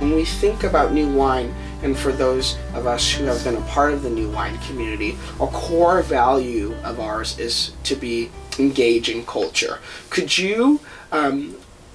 When we think about new wine, and for those of us who have been a part of the new wine community, a core value of ours is to be engaging culture. Could you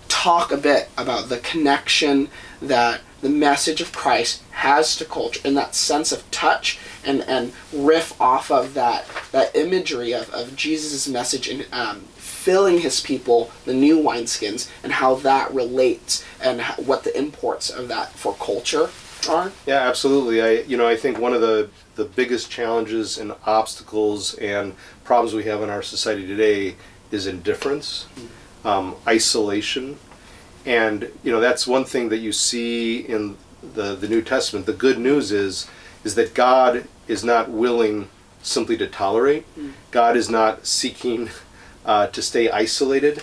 talk a bit about the connection that the message of Christ has to culture and that sense of touch, and riff off of that imagery of Jesus' message and filling his people, the new wineskins, and how that relates and what the imports of that for culture are? Yeah, absolutely. I think one of the biggest challenges and obstacles and problems we have in our society today is indifference, isolation. And, that's one thing that you see in the New Testament. The good news is that God is not willing simply to tolerate. God is not seeking to stay isolated.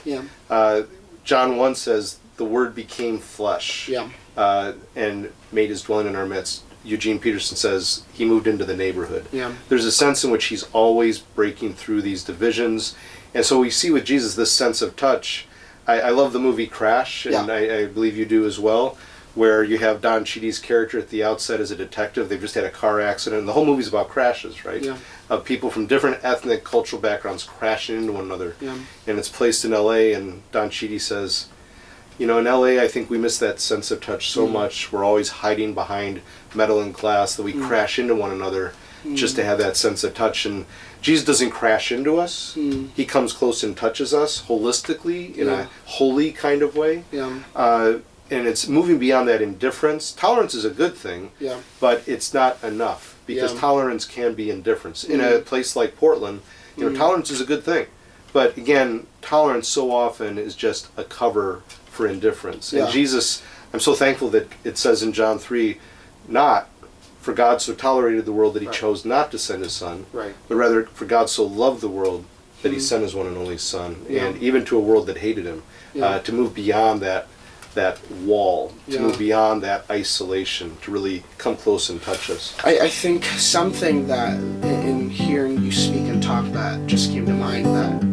John 1 says, the Word became flesh and made his dwelling in our midst. Eugene Peterson says he moved into the neighborhood. There's a sense in which he's always breaking through these divisions. And so we see with Jesus this sense of touch. I love the movie Crash, and I believe you do as well, where you have Don Cheadle's character at the outset as a detective. They've just had a car accident, and the whole movie's about crashes, right? Of people from different ethnic, cultural backgrounds crashing into one another. And it's placed in L.A., and Don Cheadle says, in L.A., I think we miss that sense of touch so much. We're always hiding behind metal and glass that we crash into one another just to have that sense of touch. And Jesus doesn't crash into us. He comes close and touches us holistically in a holy kind of way. And it's moving beyond that indifference. Tolerance is a good thing, but it's not enough, because tolerance can be indifference. In a place like Portland, tolerance is a good thing. But again, tolerance so often is just a cover for indifference. And Jesus, I'm so thankful that it says in John 3, not for God so tolerated the world that he chose not to send his son, but rather for God so loved the world that he sent his one and only son, and even to a world that hated him, to move beyond that wall, to move beyond that isolation, to really come close and touch us. I think something that in hearing you speak and talk that just came to mind, that